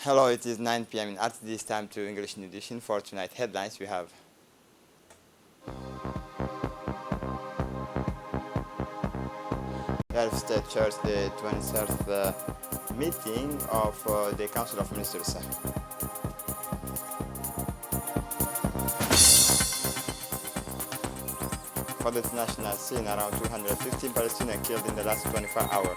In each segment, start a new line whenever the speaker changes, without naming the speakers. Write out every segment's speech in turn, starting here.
Hello, it is 9 p.m. in RTD's time to English New Edition. For tonight headlines we have Gulf State Church, the 23rd meeting of the Council of Ministers. For the international scene, around 215 Palestinians killed in the last 24 hours.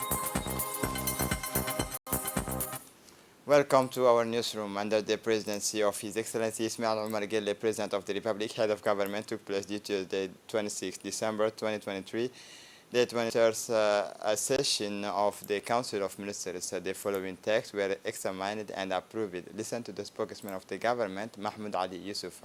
Welcome to our newsroom. Under the presidency of His Excellency Ismail Omar Guelleh, President of the Republic, head of government, took place due to the 26th December 2023, the 23rd session of the Council of Ministers. The following texts were examined and approved. Listen to the spokesman of the government, Mahmoud Ali Yusuf.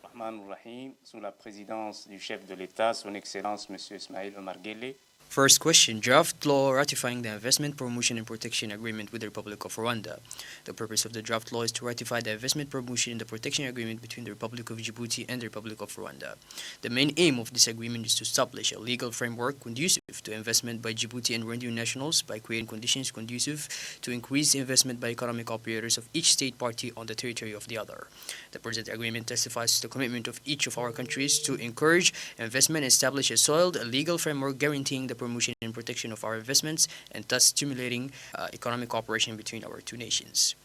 Rahman Rahim, sous la présidence du chef de l'État, Son Excellence M. Ismail Omar Guelleh.
First question, draft law ratifying the Investment Promotion and Protection Agreement with the Republic of Rwanda. The purpose of the draft law is to ratify the Investment Promotion and the Protection Agreement between the Republic of Djibouti and the Republic of Rwanda. The main aim of this agreement is to establish a legal framework conducive to investment by Djibouti and Rwandan nationals by creating conditions conducive to increase investment by economic operators of each state party on the territory of the other. The present agreement testifies to the commitment of each of our countries to encourage investment and establish a solid legal framework guaranteeing the promotion and protection of our investments and thus stimulating economic cooperation between our two nations.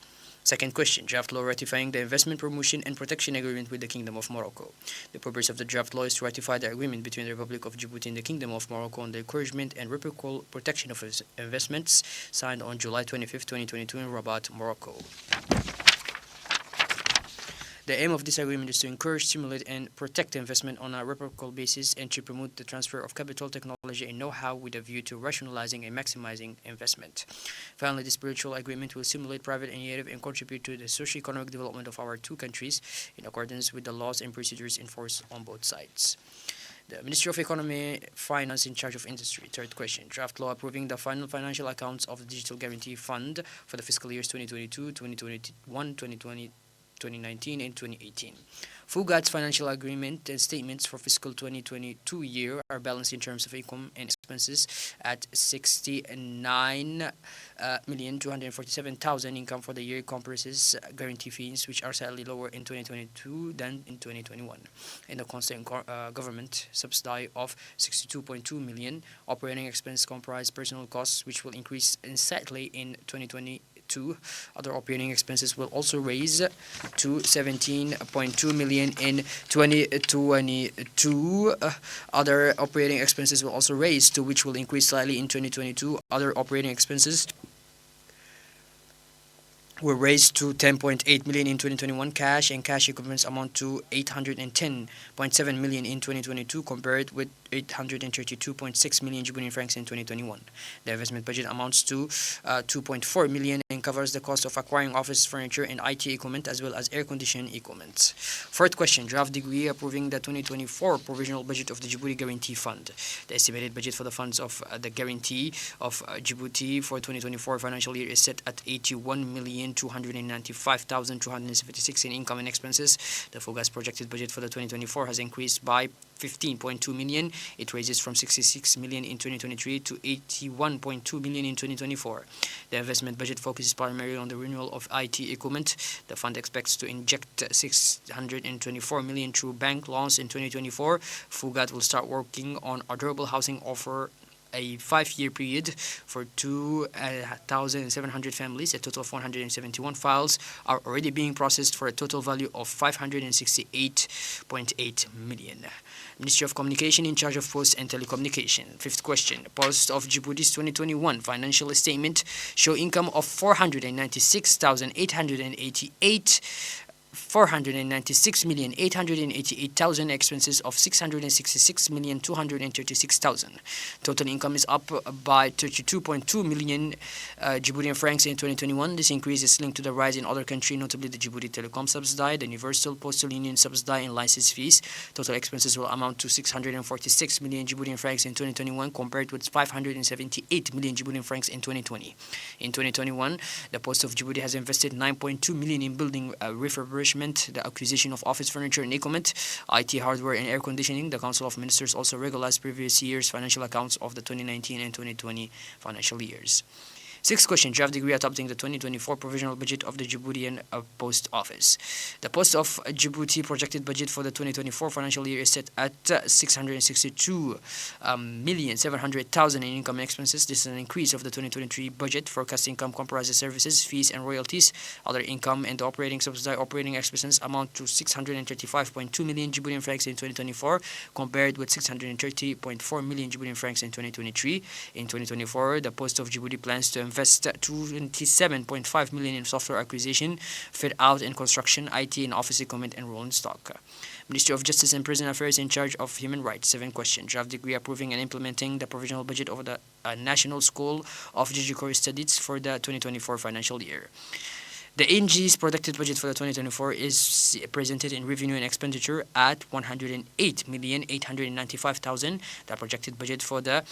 Second question, draft law ratifying the Investment Promotion and Protection Agreement with the Kingdom of Morocco. The purpose of the draft law is to ratify the agreement between the Republic of Djibouti and the Kingdom of Morocco on the encouragement and reciprocal protection of investments signed on July 25, 2022 in Rabat, Morocco. The aim of this agreement is to encourage, stimulate, and protect investment on a reciprocal basis and to promote the transfer of capital, technology, and know-how with a view to rationalizing and maximizing investment. Finally, this spiritual agreement will stimulate private initiative and contribute to the socio-economic development of our two countries in accordance with the laws and procedures enforced on both sides. The Ministry of Economy, Finance in charge of industry. Third question, draft law approving the final financial accounts of the Digital Guarantee Fund for the fiscal years 2022, 2021, 2019 and 2018. FUGAT's financial agreement and statements for fiscal 2022 year are balanced in terms of income and expenses at 69,247,000. Income for the year comprises guarantee fees, which are slightly lower in 2022 than in 2021, and a constant government subsidy of 62.2 million. Operating expense comprise personal costs, which will increase slightly in 2022. Other operating expenses will also raise to 17.2 million in 2022. Other operating expenses will also raise to which will increase slightly in 2022. Other operating expenses were raised to 10.8 million in 2021. Cash and cash equivalents amount to 810.7 million in 2022 compared with 832.6 million Djiboutian francs in 2021. The investment budget amounts to 2.4 million and covers the cost of acquiring office furniture and IT equipment as well as air conditioning equipment. Fourth question, draft decree approving the 2024 provisional budget of the Djibouti Guarantee Fund. The estimated budget for the funds of the guarantee of Djibouti for 2024 financial year is set at 81,295,276 in income and expenses. The FUGA's projected budget for the 2024 has increased by 15.2 million. It raises from 66 million in 2023 to 81.2 million in 2024. The investment budget focuses primarily on the renewal of IT equipment. The fund expects to inject 624 million through bank loans in 2024. FUGAT will start working on a durable housing offer a 5-year period for 2,700 families. A total of 171 files are already being processed for a total value of 568.8 million. Ministry of Communication in charge of Post and Telecommunication. Fifth question, Post of Djibouti's 2021 financial statement show income of 496,888 496,888,000, expenses of 666,236,000. Total income is up by 32.2 million Djiboutian francs in 2021. This increase is linked to the rise in other countries, notably the Djibouti Telecom subsidy, the Universal Postal Union subsidy, and license fees. Total expenses will amount to 646 million Djiboutian francs in 2021 compared with 578 million Djiboutian francs in 2020. In 2021, the Post of Djibouti has invested 9.2 million in building refurbishment, the acquisition of office furniture and equipment, IT hardware and air conditioning. The Council of Ministers also regularized previous year's financial accounts of the 2019 and 2020 financial years. Sixth question, draft decree adopting the 2024 provisional budget of the Djiboutian Post Office. The Post of Djibouti projected budget for the 2024 financial year is set at 662,700,000 in income and expenses. This is an increase of the 2023 budget. Forecast income comprises services, fees, and royalties. Other income and operating subsidized operating expenses amount to 635.2 million Djiboutian francs in 2024, compared with 630.4 million Djiboutian francs in 2023. In 2024, the Post of Djibouti plans to invest 27.5 million in software acquisition, fit out and construction, IT and office equipment, and rolling stock. Ministry of Justice and Prison Affairs in charge of human rights. 7 question. Draft decree approving and implementing the provisional budget of the National School of Judiciary Studies for the 2024 financial year. The ANG's projected budget for the 2024 is presented in revenue and expenditure at 108,895,000. The projected budget for the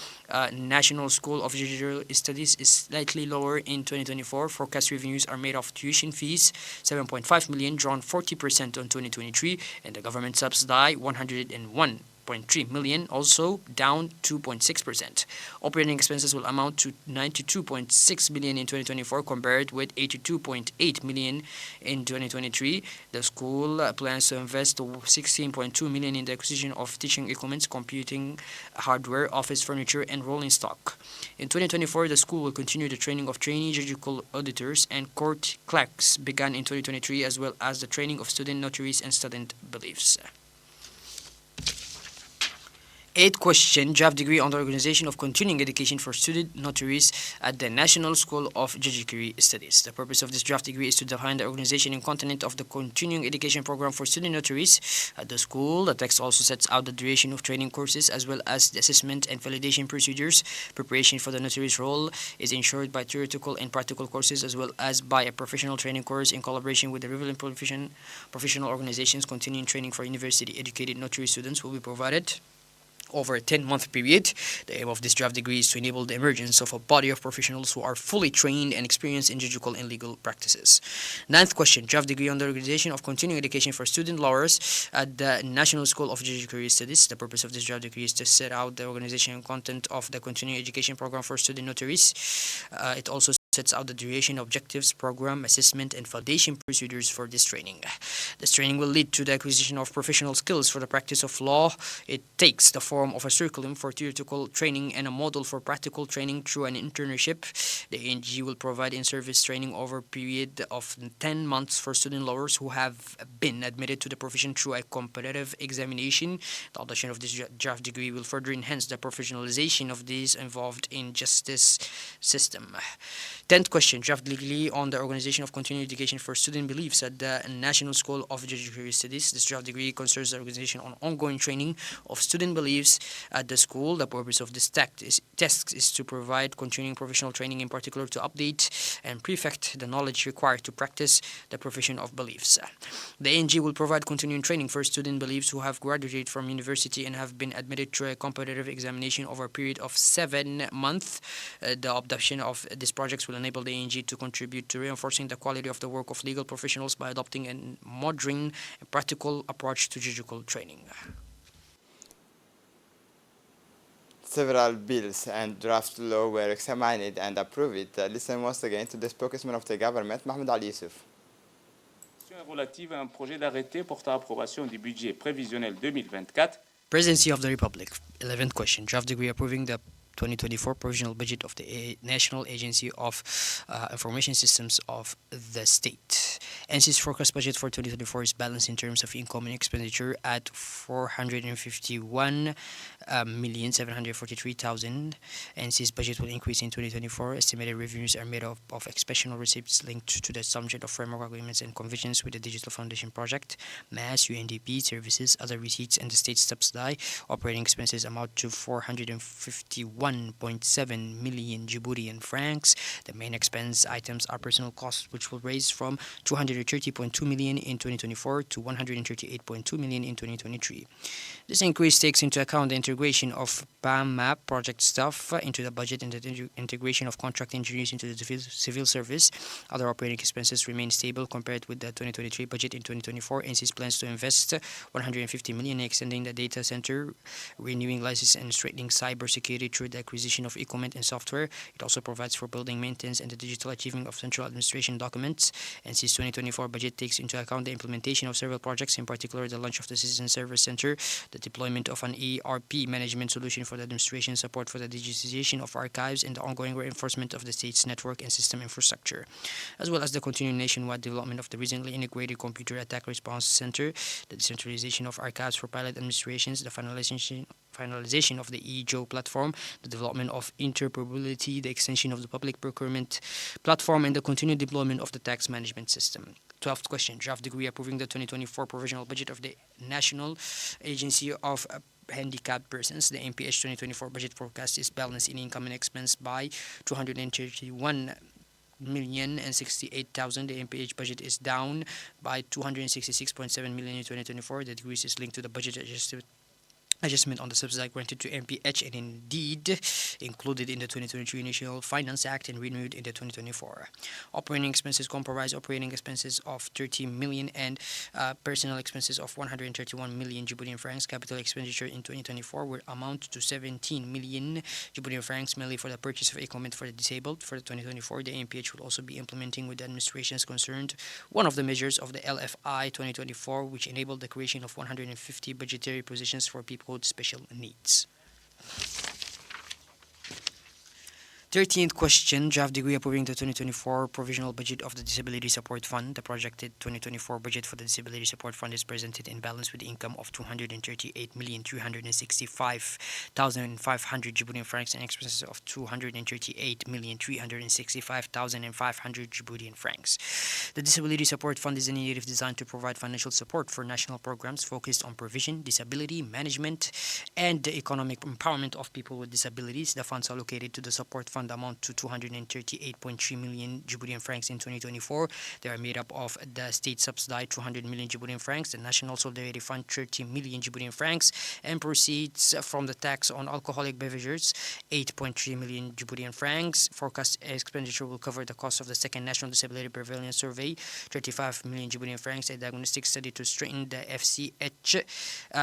National School of Judicial Studies is slightly lower in 2024. Forecast revenues are made of tuition fees, 7.5 million, drawn 40% on 2023, and the government subsidy 101.3 million, also down 2.6%. Operating expenses will amount to 92.6 million in 2024, compared with 82.8 million in 2023. The school plans to invest 16.2 million in the acquisition of teaching equipment, computing hardware, office furniture, and rolling stock. In 2024, the school will continue the training of trainee judicial auditors and court clerks begun in 2023, as well as the training of student notaries and student bailiffs. 8th question, draft decree on the organization of continuing education for student notaries at the National School of Judiciary Studies. The purpose of this draft decree is to define the organization and content of the continuing education program for student notaries at the school. The text also sets out the duration of training courses, as well as the assessment and validation procedures. Preparation for the notary's role is ensured by theoretical and practical courses, as well as by a professional training course in collaboration with the relevant professional organizations. Continuing training for university-educated notary students will be provided over a 10-month period. The aim of this draft decree is to enable the emergence of a body of professionals who are fully trained and experienced in judicial and legal practices. 9th question, draft decree on the organization of continuing education for student lawyers at the National School of Judiciary Studies. The purpose of this draft decree is to set out the organization and content of the continuing education program for student notaries. It also sets out the duration, objectives, program, assessment, and validation procedures for this training. This training will lead to the acquisition of professional skills for the practice of law. It takes the form of a curriculum for theoretical training and a model for practical training through an internship. The ANG will provide in-service training over a period of 10 months for student lawyers who have been admitted to the profession through a competitive examination. The adoption of this draft degree will further enhance the professionalization of these involved in justice system. 10th question, draft legally on the organization of continuing education for student beliefs at the National School of Judiciary Studies. This draft degree concerns the organization on ongoing training of student beliefs at the school. The purpose of this text is to provide continuing professional training, in particular to update and perfect the knowledge required to practice the profession of beliefs. The ANG will provide continuing training for student beliefs who have graduated from university and have been admitted through a competitive examination over a period of 7 months. The adoption of these projects will enable the ANG to contribute to reinforcing the quality of the work of legal professionals by adopting a modern and practical approach to judicial training.
Several bills and draft law were examined and approved. Listen once again to the spokesman of the government, Mahmoud Ali Yusuf.
Relative à un projet d'arrêté portant approbation du budget prévisionnel 2024.
Presidency of the Republic. 11th question. Draft decree approving the 2024 provisional budget of the National Agency of Information Systems of the state. NC's forecast budget for 2024 is balanced in terms of income and expenditure at 451,743,000. NC's budget will increase in 2024. Estimated revenues are made up of exceptional receipts linked to the subject of framework agreements and conventions with the Digital Foundation Project, MAS, UNDP, services, other receipts, and the state subsidy. Operating expenses amount to 451.7 million Djiboutian francs. The main expense items are personal costs, which will raise from 230.2 million in 2024 to 138.2 million in 2023. This increase takes into account the integration of PAMAP project staff into the budget and the integration of contract engineers into the civil service. Other operating expenses remain stable compared with the 2023 budget. In 2024, NCS plans to invest 150 million in extending the data center, renewing licenses, and strengthening cybersecurity through with the acquisition of equipment and software. It also provides for building maintenance and the digital achieving of central administration documents. And since 2024 budget takes into account the implementation of several projects, in particular the launch of the Citizen Service Center, the deployment of an ERP management solution for the administration, support for the digitization of archives, and the ongoing reinforcement of the state's network and system infrastructure, as well as the continued nationwide development of the recently integrated computer attack response center, the decentralization of archives for pilot administrations, the finalization of the eJoe platform, the development of interoperability, the extension of the public procurement platform, and the continued deployment of the tax management system. 12th question, draft decree approving the 2024 provisional budget of the National Agency of Handicapped Persons. The NPH 2024 budget forecast is balanced in income and expense by 231,068,000. The NPH budget is down by 266.7 million in 2024. The decrease is linked to the budget adjustment on the subsidy granted to MPH and indeed included in the 2023 Initial Finance Act and renewed in the 2024. Operating expenses comprise operating expenses of 30 million and personnel expenses of 131 million Djiboutian francs. Capital expenditure in 2024 will amount to 17 million Djiboutian francs, mainly for the purchase of equipment for the disabled. For the 2024, the MPH will also be implementing with the administrations concerned one of the measures of the LFI 2024, which enabled the creation of 150 budgetary positions for people with special needs. 13th question, draft decree approving the 2024 provisional budget of the Disability Support Fund. The projected 2024 budget for the Disability Support Fund is presented in balance with income of 238,365,500 Djiboutian francs and expenses of 238,365,500 Djiboutian francs. The Disability Support Fund is an initiative designed to provide financial support for national programs focused on provision, disability management, and the economic empowerment of people with disabilities. The funds allocated to the support fund amount to 238.3 million Djiboutian francs in 2024. They are made up of the state subsidized 200 million Djiboutian francs, the National Solidarity Fund 30 million Djiboutian francs, and proceeds from the tax on alcoholic beverages 8.3 million Djiboutian francs. Forecast expenditure will cover the cost of the second National Disability Prevalence Survey 35 million Djiboutian francs, a diagnostic study to strengthen the FCH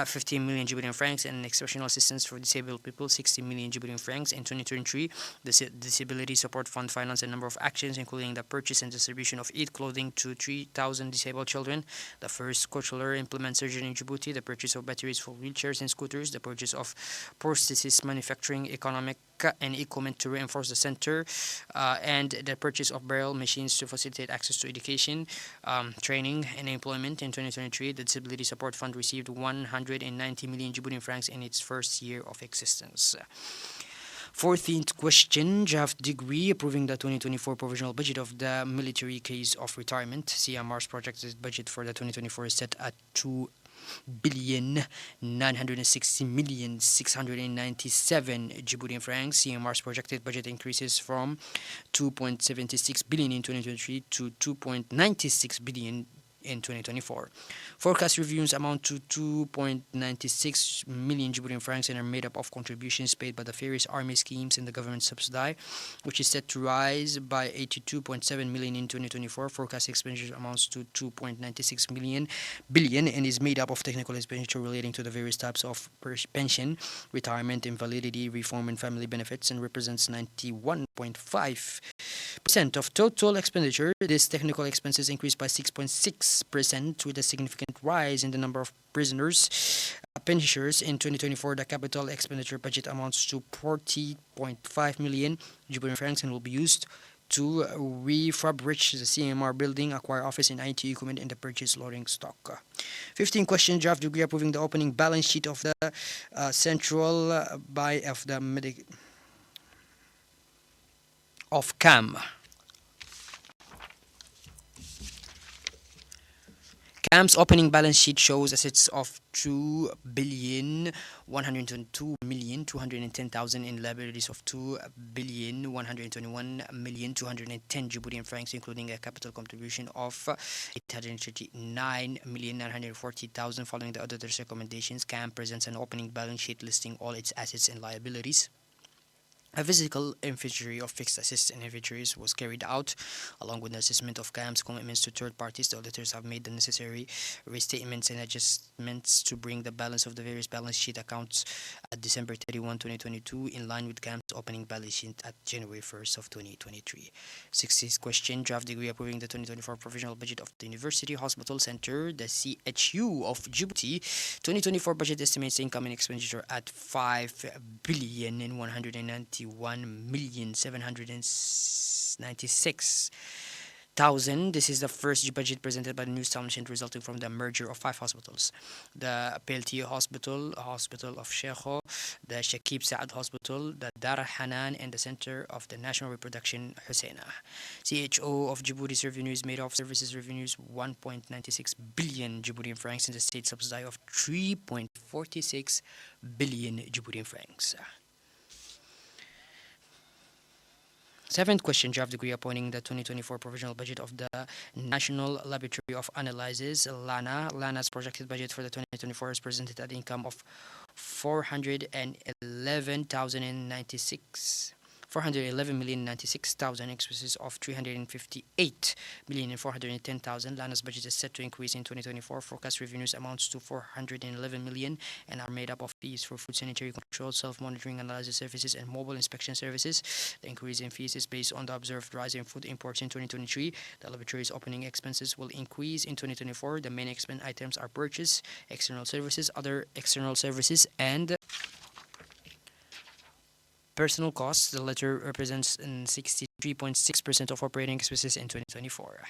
15 million Djiboutian francs, and exceptional assistance for disabled people 60 million Djiboutian francs. In 2023, the Disability Support Fund financed a number of actions, including the purchase and distribution of Eid clothing to 3,000 disabled children, the first cochlear implant surgery in Djibouti, the purchase of batteries for wheelchairs and scooters, the purchase of prosthesis manufacturing economic and equipment to reinforce the center, and the purchase of braille machines to facilitate access to education, training, and employment. In 2023, the Disability Support Fund received 190 million Djiboutian francs in its first year of existence. 14th question, draft decree approving the 2024 provisional budget of the military case of retirement. CMR's projected budget for the 2024 is set at 2,960,697 Djiboutian francs. CMR's projected budget increases from 2.76 billion in 2023 to 2.96 billion in 2024. Forecast reviews amount to 2.96 million Djiboutian francs and are made up of contributions paid by the various army schemes and the government subsidy, which is set to rise by 82.7 million in 2024. Forecast expenditure amounts to 2.96 billion and is made up of technical expenditure relating to the various types of pension, retirement, invalidity, reform, and family benefits, and represents 91.5% of total expenditure. This technical expenses increased by 6.6% with a significant rise in the number of prisoners. Pensioners in 2024, the capital expenditure budget amounts to 40.5 million Djiboutian francs and will be used to refurbish the CMR building, acquire office and IT equipment, and the purchase loading stock. 15 question, draft decree approving the opening balance sheet of the central of the of CAM. CAM's opening balance sheet shows assets of 2,122,210,000 and liabilities of 2,121,210 Djiboutian francs, including a capital contribution of 839,940,000. Following the auditor's recommendations, CAM presents an opening balance sheet listing all its assets and liabilities. A physical inventory of fixed assets and inventories was carried out, along with an assessment of CAM's commitments to third parties. The auditors have made the necessary restatements and adjustments to bring the balance of the various balance sheet accounts at December 31, 2022, in line with CAM's opening balance sheet at January 1st of 2023. 60th question, draft degree approving the 2024 provisional budget of the University Hospital Center, the CHU of Djibouti. 2024 budget estimates income and expenditure at 5,101,796,000. This is the first budget presented by the new establishment resulting from the merger of 5 hospitals: the Peltier Hospital, Hospital of Sheikho, the Shakib Saad Hospital, the Dar Hanan, and the Center of the National Reproduction Husseina. CHO of Djibouti's revenue is made of services revenues 1.96 billion Djiboutian francs and the state subsidy of 3.46 billion Djiboutian francs. Seventh question, draft degree appointing the 2024 provisional budget of the National Laboratory of Analysis, LANA. LANA's projected budget for the 2024 is presented at income of 411,096,000 expenses of 358,410,000. LANA's budget is set to increase in 2024. Forecast revenues amounts to 411 million and are made up of fees for food sanitary control, self-monitoring analysis services, and mobile inspection services. The increase in fees is based on the observed rise in food imports in 2023. The laboratory's opening expenses will increase in 2024. The main expense items are purchase, external services, other external services, and personal costs. The latter represents 63.6% of operating expenses in 2024.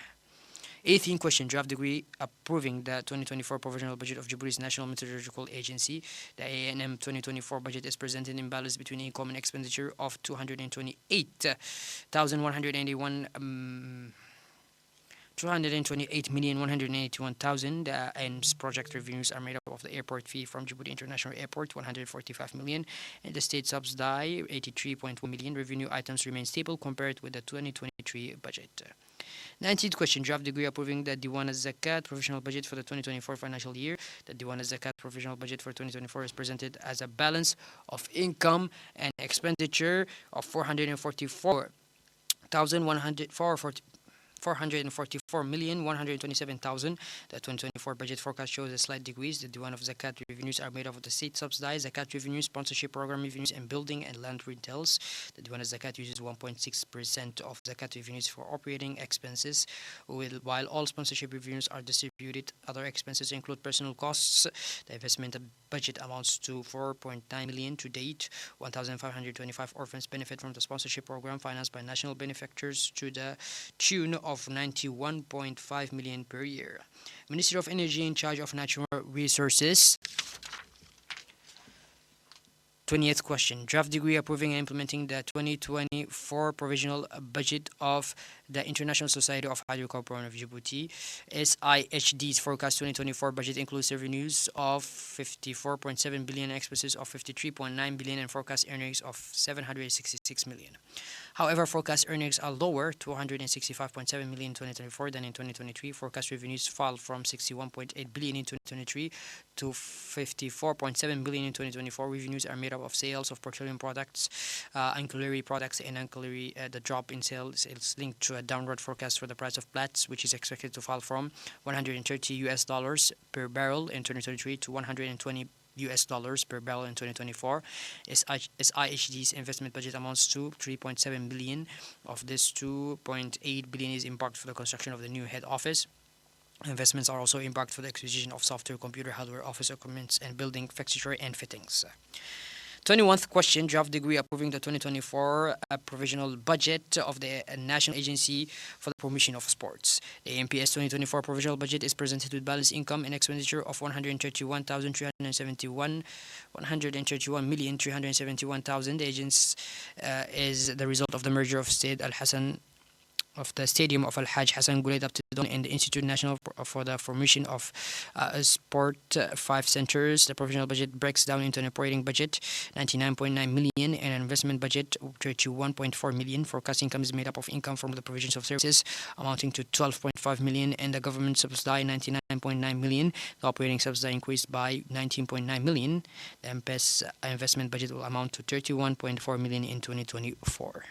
18th question, draft degree approving the 2024 provisional budget of Djibouti's National Meteorological Agency. The ANM 2024 budget is presented in balance between income and expenditure of 228,181,000, and project revenues are made up of the airport fee from Djibouti International Airport, 145 million, and the state subsidy, 83.1 million. Revenue items remain stable compared with the 2023 budget. 19th question, draft degree approving the Diwan al-Zakat provisional budget for the 2024 financial year. The Diwan al-Zakat provisional budget for 2024 is presented as a balance of income and expenditure of 444,127,000. The 2024 budget forecast shows a slight decrease. The Diwan of Zakat revenues are made up of the state subsidized Zakat revenues, sponsorship program revenues, and building and land rentals. The Diwan of Zakat uses 1.6% of Zakat revenues for operating expenses, while all sponsorship revenues are distributed. Other expenses include personal costs. The investment budget amounts to 4.9 million to date. 1,525 orphans benefit from the sponsorship program financed by national benefactors to the tune of 91.5 million per year. Ministry of Energy in charge of natural resources. 20th question, draft degree approving and implementing the 2024 provisional budget of the International Society of Hydrocarbons of Djibouti. SIHD's forecast 2024 budget includes revenues of 54.7 billion, expenses of 53.9 billion, and forecast earnings of 766 million. However, forecast earnings are lower, 265.7 million in 2024 than in 2023. Forecast revenues fall from 61.8 billion in 2023 to 54.7 billion in 2024. Revenues are made up of sales of petroleum products, ancillary products, and ancillary. The drop in sales is linked to a downward forecast for the price of Platts, which is expected to fall from $130 per barrel in 2023 to $120 per barrel in 2024. SIHD's investment budget amounts to 3.7 billion. Of this, 2.8 billion is embarked for the construction of the new head office. Investments are also embarked for the acquisition of software, computer, hardware, office equipment, and building fixture and fittings. 21st question, draft degree approving the 2024 provisional budget of the National Agency for the Promotion of Sports. The ANPS 2024 provisional budget is presented with balanced income and expenditure of 131,371,371,000. The agents is the result of the merger of Said Al Hassan of the Stadium of Al-Hajj Hassan Guled Abtidon and the Institute National for the Formation of Sport 5 centers. The provisional budget breaks down into an operating budget 99.9 million and an investment budget 31.4 million. Forecast income is made up of income from the provisions of services amounting to 12.5 million and the government subsidy 99.9 million. The operating subsidy increased by 19.9 million. The MPES investment budget will amount to 31.4 million in 2024.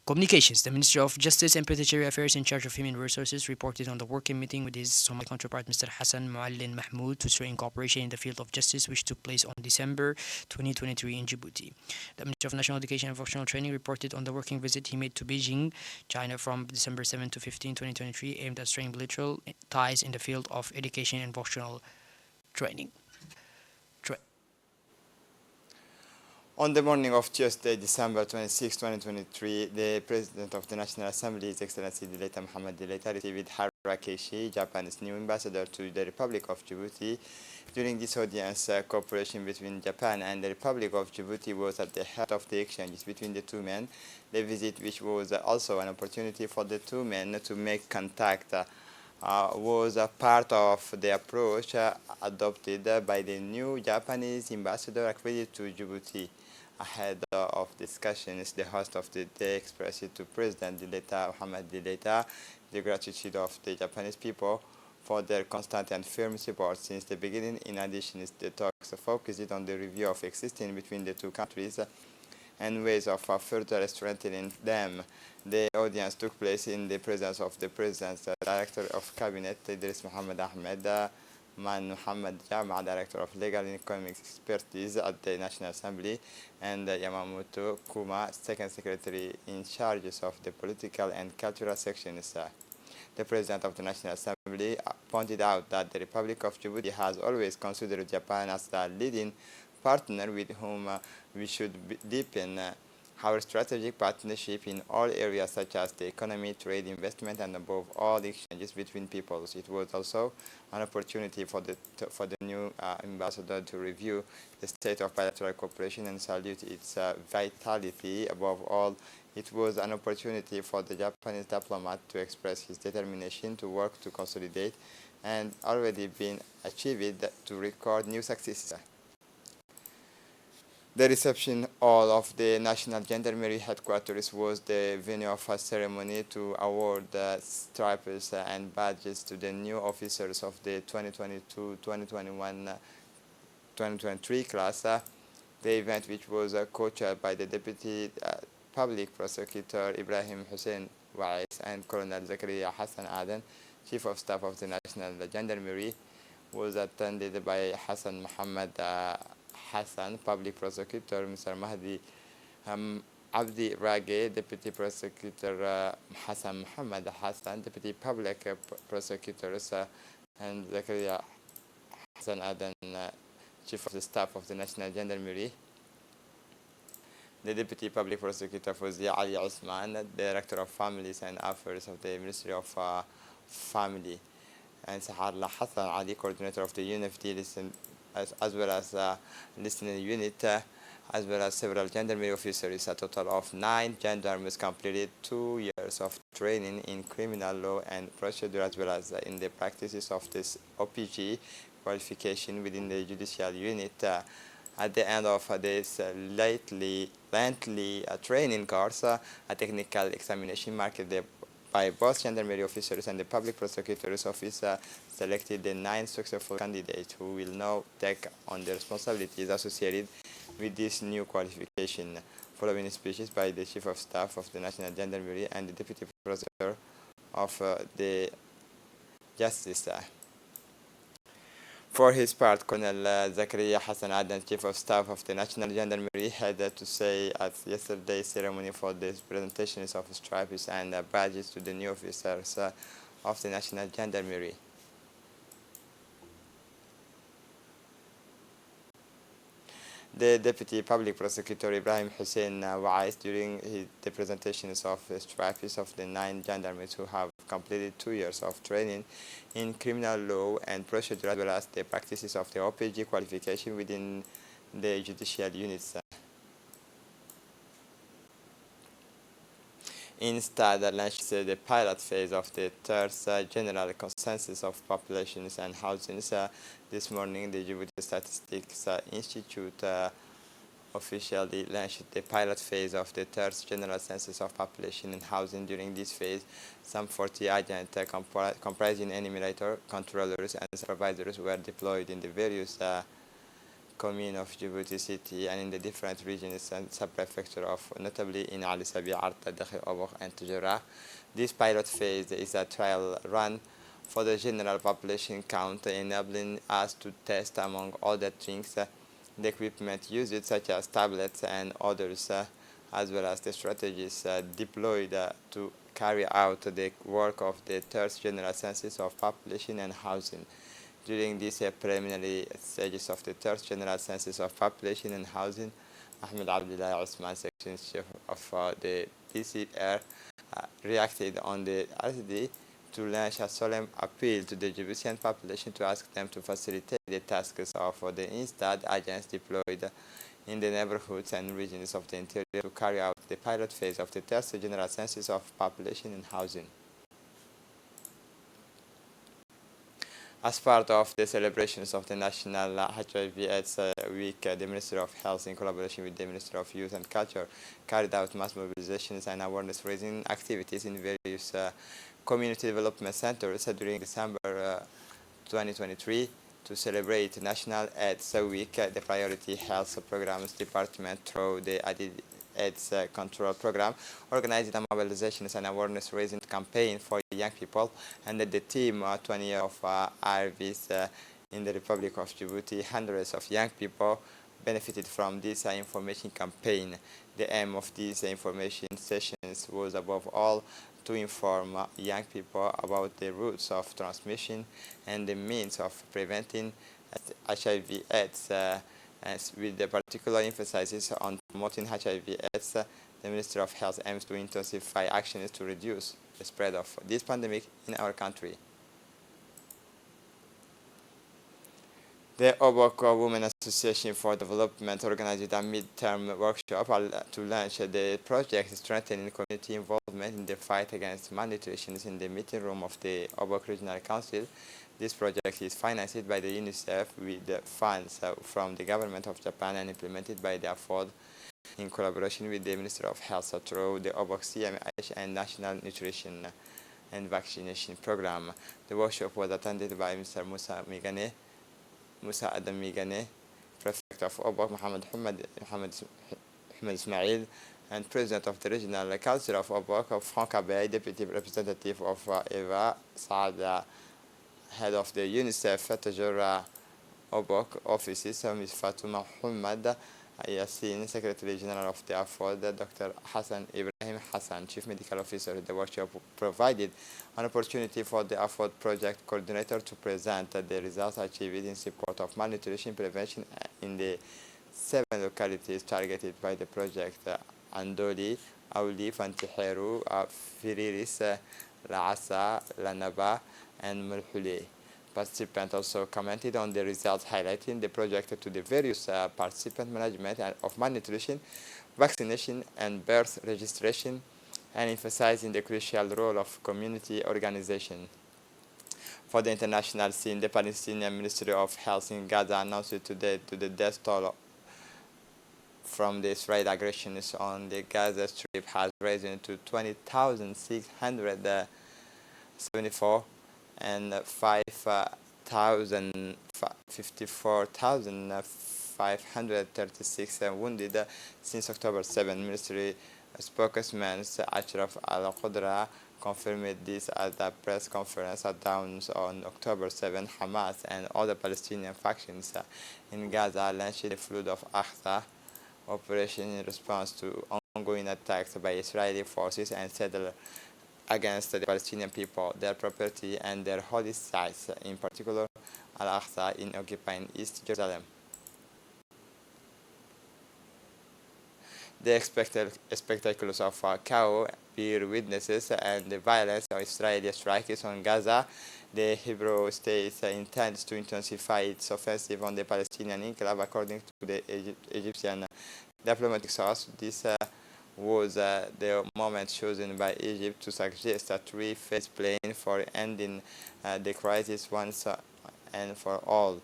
Communications. The Ministry of Justice and Penitentiary Affairs in charge of human resources reported on the working meeting with his Somali counterpart Mr. Hassan Muallin Mahmoud to strengthen cooperation in the field of justice, which took place on December 2023 in Djibouti. The Ministry of National Education and Vocational Training reported on the working visit he made to Beijing, China from December 7 to 15, 2023, aimed at strengthening bilateral ties in the field of education and vocational training.
On the morning of Tuesday, December 26, 2023, the President of the National Assembly, His Excellency Dileita Mohammed Dileita, received Haruo Keishi, Japan's new ambassador to the Republic of Djibouti. During this audience, cooperation between Japan and the Republic of Djibouti was at the heart of the exchanges between the two men. The visit, which was also an opportunity for the two men to make contact, was a part of the approach adopted by the new Japanese ambassador accredited to Djibouti. Ahead of discussions, the host of the day expressed to President Dileita Mohammed Dileita the gratitude of the Japanese people for their constant and firm support since the beginning. In addition, the talks focused on the review of existing between the two countries and ways of further strengthening them. The audience took place in the presence of the President's Director of Cabinet, Idris Mohammed Ahmed, Man Muhammad Jama, Director of Legal and Economic Expertise at the National Assembly, and Yamamoto Kuma, Second Secretary in charge of the Political and Cultural Sections. The President of the National Assembly pointed out that the Republic of Djibouti has always considered Japan as the leading partner with whom we should deepen our strategic partnership in all areas such as the economy, trade, investment, and above all, exchanges between peoples. It was also an opportunity for the new ambassador to review the state of bilateral cooperation and salute its vitality. Above all, it was an opportunity for the Japanese diplomat to express his determination to work to consolidate and already been achieved to record new successes. The reception hall of the National Gendarmerie headquarters was the venue of a ceremony to award stripes and badges to the new officers of the 2022-2021-2023 class. The event, which was co-chaired by the Deputy Public Prosecutor Ibrahim Hussein Wais and Colonel Zakaria Hassan Aden, Chief of Staff of the National Gendarmerie, was attended by Hassan Muhammad Hassan, Public Prosecutor, Mr. Mahdi Abdi Rage, Deputy Prosecutor Hassan Muhammad Hassan, Deputy Public Prosecutors, and Zakaria Hassan Aden, Chief of the Staff of the National Gendarmerie. The Deputy Public Prosecutor Fawzi Ali Osman, Director of Families and Affairs of the Ministry of Family, and Saharla Hassan Ali, Coordinator of the UNFD as well as listening unit, as well as several gendarmerie officers. A total of 9 gendarmes completed 2 years of training in criminal law and procedure, as well as in the practices of this OPG qualification within the judicial unit. At the end of this lengthy training course, a technical examination marked by both gendarmerie officers and the public prosecutor's office selected the 9 successful candidates who will now take on the responsibilities associated with this new qualification, following speeches by the Chief of Staff of the National Gendarmerie and the Deputy Prosecutor of the Justice. For his part, Colonel Zakaria Hassan Aden, Chief of Staff of the National Gendarmerie, had to say at yesterday's ceremony for the presentations of stripes and badges to the new officers of the National Gendarmerie. The Deputy Public Prosecutor Ibrahim Hussein Wais, during the presentations of stripes of the 9 gendarmes who have completed 2 years of training in criminal law and procedure, as well as the practices of the OPG qualification within the judicial units. Instead, launched the pilot phase of the third general consensus of populations and housings. This morning, the Djibouti Statistics Institute officially launched the pilot phase of the third general census of population and housing. During this phase, some 40 agents comprising enumerator, controllers, and supervisors were deployed in the various communes of Djibouti City and in the different regions and sub-prefecture of, notably in Ali Sabi, Arta, Dakhil, Obokh, and Tujura. This pilot phase is a trial run for the general population count, enabling us to test, among other things, the equipment used, such as tablets and others, as well as the strategies deployed to carry out the work of the third general census of population and housing. During these preliminary stages of the third general census of population and housing, Ahmed Abdullah Osman, section chief of the PCR, reacted on the RTD to launch a solemn appeal to the Djiboutian population to ask them to facilitate the tasks of the INSTAD agents deployed in the neighborhoods and regions of the interior to carry out the pilot phase of the third general census of population and housing. As part of the celebrations of the National HIV/AIDS Week, the Ministry of Health, in collaboration with the Ministry of Youth and Culture, carried out mass mobilizations and awareness-raising activities in various community development centers during December 2023 to celebrate National AIDS Week. The Priority Health Programs Department, through the AIDS Control Program, organized a mobilizations and awareness-raising campaign for young people, and the team 20 years of IRVs in the Republic of Djibouti. Hundreds of young people benefited from this information campaign. The aim of these information sessions was, above all, to inform young people about the routes of transmission and the means of preventing HIV/AIDS. With the particular emphasis on promoting HIV/AIDS, the Ministry of Health aims to intensify actions to reduce the spread of this pandemic in our country. The Obokh Women Association for Development organized a mid-term workshop to launch the project strengthening community involvement in the fight against malnutrition in the meeting room of the Obokh Regional Council. This project is financed by the UNICEF with funds from the government of Japan and implemented by the AFOD in collaboration with the Ministry of Health through the Obokh CMH and National Nutrition and Vaccination Program. The workshop was attended by Mr. Musa Adam Migane, Prefect of Obokh, Mohamed Ismail, and President of the Regional Council of Obokh, Franck Abay, Deputy Representative of EVA, Saada, Head of the UNICEF Tujura Obokh offices, Ms. Fatuma Muhammad Yassin, Secretary General of the AFOD, Dr. Hassan Ibrahim Hassan, Chief Medical Officer. The workshop provided an opportunity for the AFOD project coordinator to present the results achieved in support of malnutrition prevention in the 7 localities targeted by the project: Andoli, Auli, Fantiheru, Firiris, Laasa, Lanaba, and Mulhule. Participants also commented on the results, highlighting the project to the various participant management of malnutrition, vaccination, and birth registration, and emphasizing the crucial role of community organization. For the international scene, the Palestinian Ministry of Health in Gaza announced today to the death toll from the Israeli aggressions on the Gaza Strip has risen to 20,674 and 54,536 wounded since October 7. Ministry spokesman Ashraf Al-Qudra confirmed this at a press conference at dawn on October 7. Hamas and other Palestinian factions in Gaza launched the Flood of Aqsa operation in response to ongoing attacks by Israeli forces and settlers against the Palestinian people, their property, and their holy sites, in particular Al-Aqsa in occupying East Jerusalem. The spectacles of chaos bear witnesses and the violence of Israeli strikes on Gaza. The Hebrew state intends to intensify its offensive on the Palestinian enclave, according to the Egyptian diplomatic source. This was the moment chosen by Egypt to suggest a three-phase plan for ending the crisis once and for all,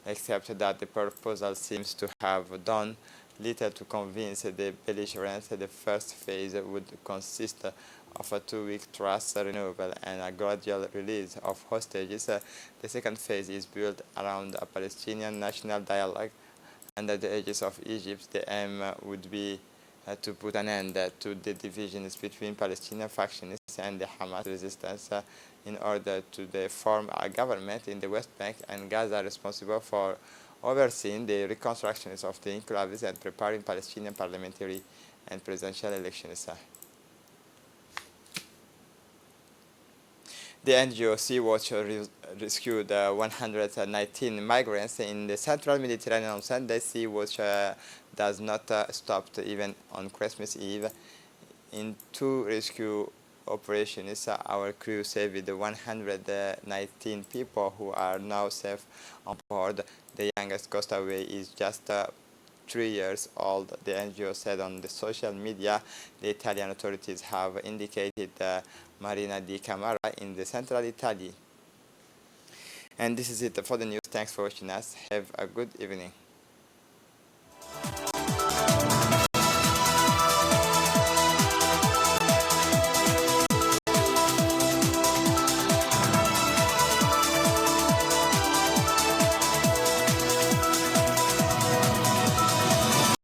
except that the proposal seems to have done little to convince the belligerents. The first phase would consist of a 2-week trust renewal and a gradual release of hostages. The second phase is built around a Palestinian national dialogue under the aegis of Egypt. The aim would be to put an end to the divisions between Palestinian factions and the Hamas resistance in order to form a government in the West Bank and Gaza responsible for overseeing the reconstructions of the enclaves and preparing Palestinian parliamentary and presidential elections. The NGO Sea-Watch rescued 119 migrants in the central Mediterranean on Sunday. Sea-Watch does not stop even on Christmas Eve. In 2 rescue operations, our crew saved 119 people who are now safe on board. The youngest castaway is just 3 years old, the NGO said on the social media. The Italian authorities have indicated Marina di Camara in the central Italy. And this is it for the news. Thanks for watching us. Have a good evening.